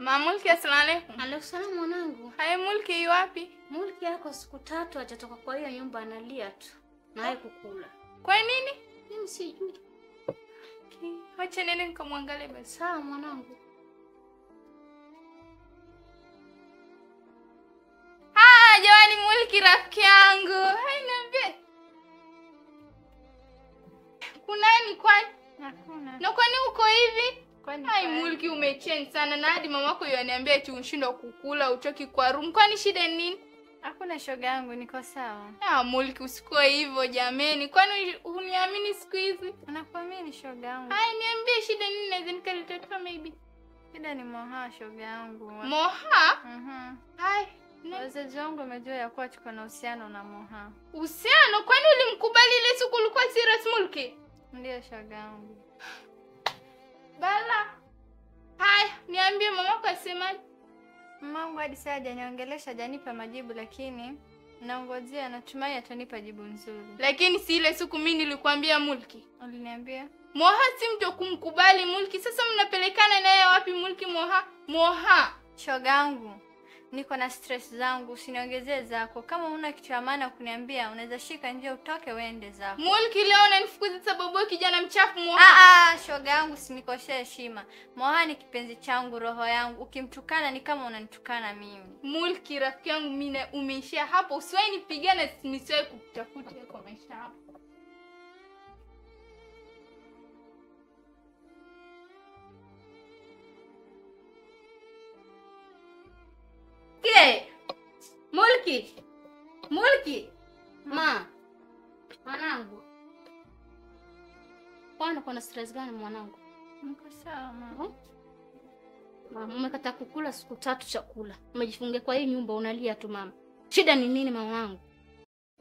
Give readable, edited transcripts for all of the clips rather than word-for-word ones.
Mulki, assalamu alaykum. Alaykum salaam mwanangu. Hai Mulki, yu wapi? Mulki yako siku 3 hajatoka kwa hiyo nyumba, analia tu. Na haikukula. Kwa nini? Mimi sijui. Wacha nene nikamwangalie basi. Sawa mwanangu. Jamani Mulki rafiki yangu. Hai niambie. Kuna nini kwani? Hakuna. Na kwani uko hivi? Kwani hai Mulki umechange sana na hadi mamako yaniambia eti unashindwa kukula utoki kwa room. Kwani shida ni nini? Hakuna shoga yangu, niko sawa. Mulki usikoe hivyo jameni. Kwani uniamini siku hizi? Nakuamini shoga yangu. Hai niambie shida nini naweza nikalitatua maybe. Shida ni Moha shoga yangu. Moha? Hai. Wazazi wangu wamejua ya kuwa tuko na uhusiano na Moha. Uhusiano? Kwani ulimkubali ile siku ulikuwa serious Mulki? Ndio shoga yangu. Bala. Hai, niambie mamako asemaje? Mamangu hadi sasa hajaniongelesha, hajanipa majibu, lakini naongojea, natumai atanipa jibu nzuri. Lakini si ile siku mimi nilikwambia Mulki. Uliniambia? Moha si mtu kumkubali Mulki. Sasa mnapelekana naye wapi Mulki Moha? Moha. Shogangu, niko na stress zangu, usiniongezee zako. Kama una kitu ya maana kuniambia, unaweza shika nje utoke uende zako. Mulki leo unanifukuza sababu wewe kijana mchafu Moha. Shogangu, usinikoshe heshima. Moha ni kipenzi changu, roho yangu. Ukimtukana ni kama unanitukana mimi. Mulki rafiki yangu, mimi umeishia hapo. Usiwahi nipigana, nisiwahi kutafuta kwa maisha hapo. Mulki. Mwanangu. Kwani kuna stress gani mwanangu? Niko sawa mama. Mama, umekata kukula siku 3 chakula. Umejifungia kwa hii nyumba unalia tu mama. Shida ni nini mwanangu?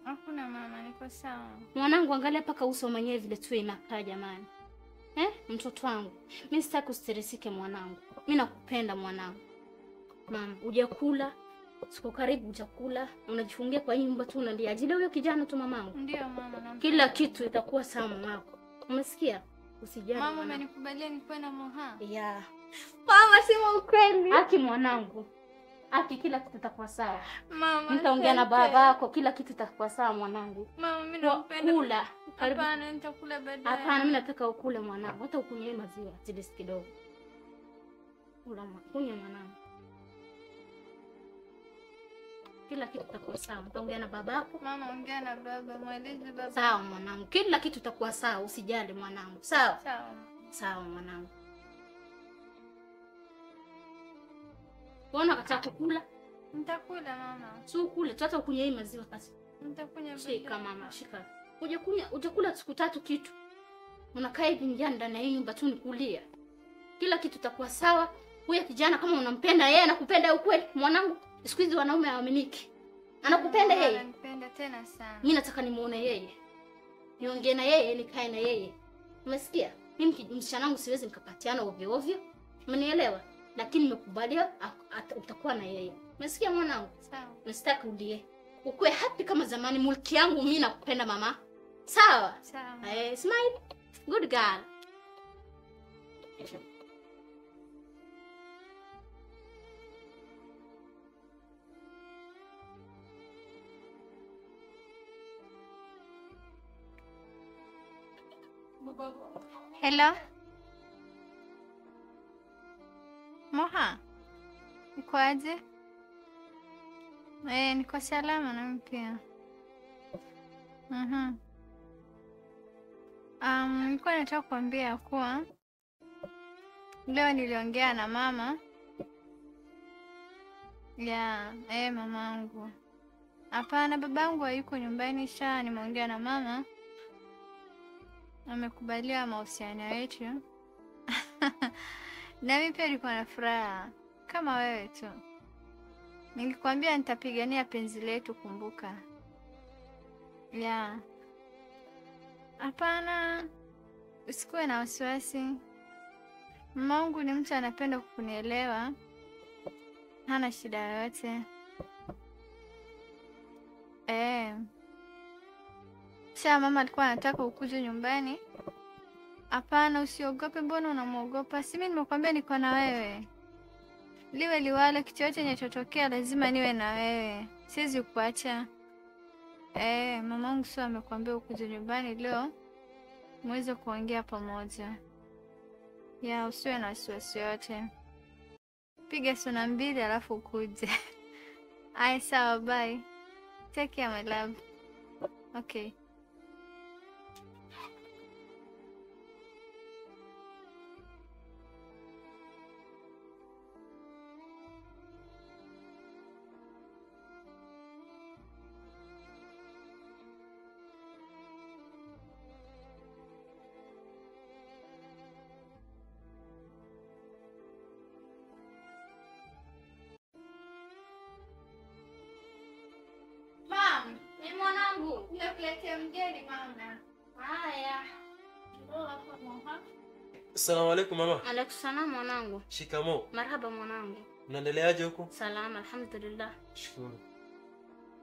Hakuna mama, niko sawa. Mwanangu, angalia paka uso mwenyewe vile tu inakaa jamani. Mtoto wangu. Mimi sitaki ustresike mwanangu. Mimi nakupenda mwanangu. Mama, hujakula. Siko karibu utakula, unajifungia kwa nyumba tu unalia. Ajili huyo kijana tu mamangu. Ndio mama, kila kitu itakuwa sawa mamako. Umesikia? Usijali. Mama amenikubalia nikuwe na Moha. Mama, sema ukweli. Haki mwanangu. Haki, kila kitu itakuwa sawa. Mama, nitaongea na babako, kila kitu itakuwa sawa mwanangu. Mama, mimi nakupenda. Kula. Hapana, nitakula baadaye. Hapana, mimi nataka ukule mwanangu. Hata ukunywe maziwa zile kidogo. Kula kunywa mwanangu. Kila kitu kitakuwa sawa. Utaongea na babako. Mama, ongea na baba, mweleze baba. Sawa mwanangu. Kila kitu kitakuwa sawa, usijali mwanangu. Sawa? Sawa. Sawa mwanangu. Mbona unataka kukula? Nitakula mama. Sio kule, hata ukunywe hii maziwa basi. Nitakunywa baadaye. Shika mama, shika. Hujakula siku 3 kitu. Unakaa hivi ndani ya hii nyumba tu nikulia. Kila kitu kitakuwa sawa. Huyo kijana kama unampenda yeye, anakupenda ukweli mwanangu. Siku hizi wanaume hawaaminiki. Anakupenda yeye? Ananipenda tena sana. Mimi nataka nimuone yeye. Niongee na yeye, nikae na yeye. Umesikia? Mimi msichana wangu siwezi nikapatiana ovyo ovyo. Umenielewa? Lakini nimekubalia utakuwa na yeye. Umesikia mwanangu? Sawa. Nasitaka udie. Ukue happy kama zamani. Mulki yangu, mimi nakupenda mama. Sawa? Sawa. Smile. Good girl. Hello. Moha. Uko aje? Niko salama na mpia. Nilikuwa nataka kuambia kuwa leo niliongea na mama. Mamangu. Hapana, babangu hayuko nyumbani, nimeongea na mama. Amekubalia mahusiano yetu. Na mimi pia niko na furaha kama wewe tu. Nilikwambia nitapigania penzi letu, kumbuka. Hapana, usikuwe na wasiwasi. Mamangu ni mtu anapenda kukunielewa. Hana shida yoyote. Mama alikuwa anataka ukuje nyumbani. Hapana, usiogope, mbona unamuogopa? Si mimi nimekwambia niko na wewe. liwe liwalo, kitu yote kinachotokea lazima niwe na wewe, siwezi kuacha. Mamangu sio amekwambia ukuje nyumbani leo muweze kuongea pamoja. Usiwe na wasiwasi yote. Piga sona 2 alafu ukuje. Sawa, bye. Take care my love. Okay. Ni mwanangu. Nikuletea mgeni mama. Haya. Assalamu alaykum mama. Alaykum salaam mwanangu. Shikamoo. Marhaba mwanangu. Unaendeleaje huko? Salama alhamdulillah. Shukuru.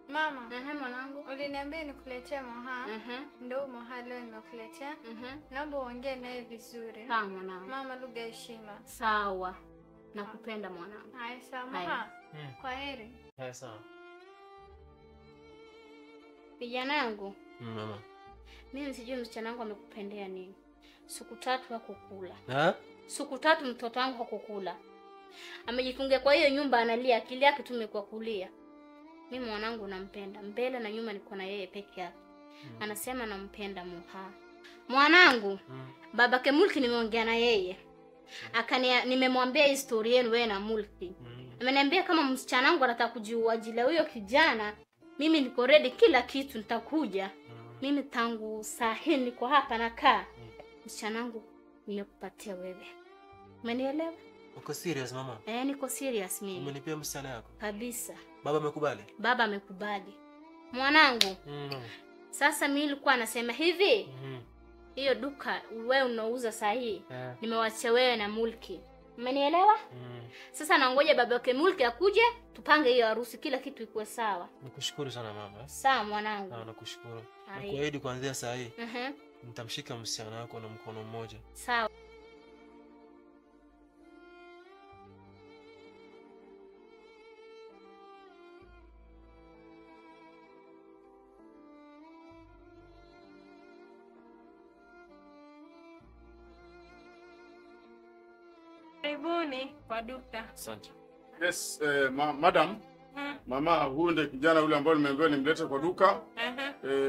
Mama. Mwanangu. Uliniambia nikuletea Moha. Ndio Moha leo nimekuletea. Naomba uongee naye vizuri. Sawa mwanangu. Mama, lugha heshima. Sawa. Nakupenda mwanangu. Haya sawa Moha. Kwa heri. Haya sawa. Vijana yangu. Mama. Mimi sijui msichana wangu amekupendea nini. Siku 3 hakukula. Siku 3 mtoto wangu hakukula. Amejifungia kwa hiyo nyumba analia, akili yake tu imekuwa kulia. Mimi mwanangu nampenda. Mbele na nyuma niko na yeye peke yake. Anasema nampenda Moha. Mwanangu, babake Mulki nimeongea na yeye. Nimemwambia historia yenu wewe na Mulki. Ameniambia kama msichana wangu anataka kujiua ajili huyo kijana, mimi niko ready kila kitu, nitakuja. Mimi tangu saa hii niko hapa nakaa. Msichana wangu nimekupatia wewe. Umenielewa? Uko serious mama? Niko serious mimi. Umenipea msichana yako? Kabisa. Baba amekubali? Baba amekubali. Mwanangu. Sasa mimi nilikuwa nasema hivi. Hiyo duka wewe unauza saa hii, nimewaacha wewe na Mulki. Umenielewa? Sasa nangoja babake Mulki akuje, tupange hiyo harusi, kila kitu ikuwe sawa. Nikushukuru sana mama. Sawa mwanangu. Nakushukuru. Nakuahidi kuanzia saa hii nitamshika msichana wako na mkono mmoja. Sawa. Karibuni kwa duka. Asante. Yes, madam. Mama, huyu ndiye kijana yule ambaye nimeambiwa nimlete kwa duka.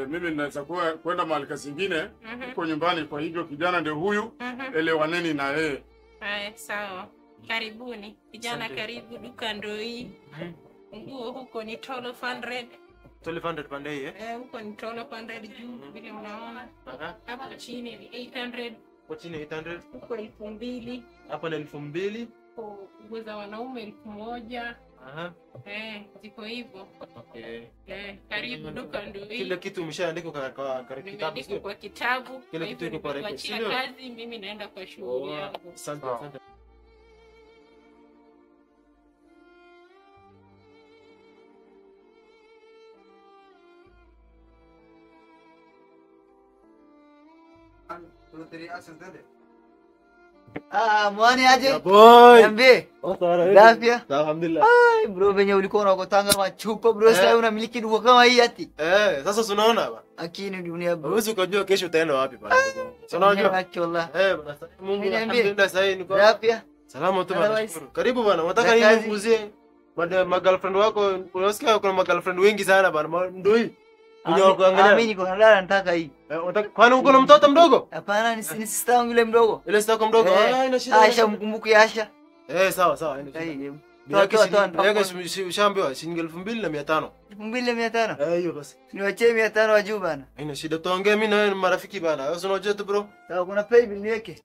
Mimi ninaweza kwenda mahali kazi nyingine huko nyumbani, kwa hivyo kijana ndio huyu. Elewaneni na yeye. Sawa. Karibuni. Kijana karibu, duka ndio hii. Nguo huko ni 1200. 1200 pande hii Huko ni 1200 juu vile unaona. Hapa chini ni 800. Kwa chini 800. Huko 2000. Hapa ni 2000. Nguo za wanaume 1000. Ziko hivyo. Okay. Karibu duka ndio hii. Kila kitu umeshaandika kwa kitabu sio? Kwa kitabu. Kila kitu iko kwa record. Sio kazi, mimi naenda kwa shughuli yangu. Asante. Mwani aje? Boy. Niambie. Afya? Alhamdulillah. Bro, venye ulikuwa unakotanga machupa bro, sasa unamiliki duka kama hii ati. Sasa unaona baba. Akini dunia bro. Huwezi kujua kesho utaenda wapi bana. Unajua wallahi. Bana, Mungu alhamdulillah sasa hii niko. Afya? Salama tu bana. Karibu bana. Unataka nini nikuuzie? Ma girlfriend wako, unasikia kuna ma girlfriend wengi sana bana. Ndio hii. Unyo kuangalia. Mimi niko na dada nataka hii. Kwani uko na mtoto mdogo? Hapana, ni sister yangu yule mdogo. Ile sister yako mdogo? Ina shida. Aisha, mkumbuke Aisha. Sawa. Toa. Ushaambiwa shilingi 2500. 2500? Hiyo basi. Niwachie 500 wa juu bana. Haina shida, tuongee mimi na wewe marafiki bana. Wewe unajua tu bro. Sawa, kuna pay bill niweke.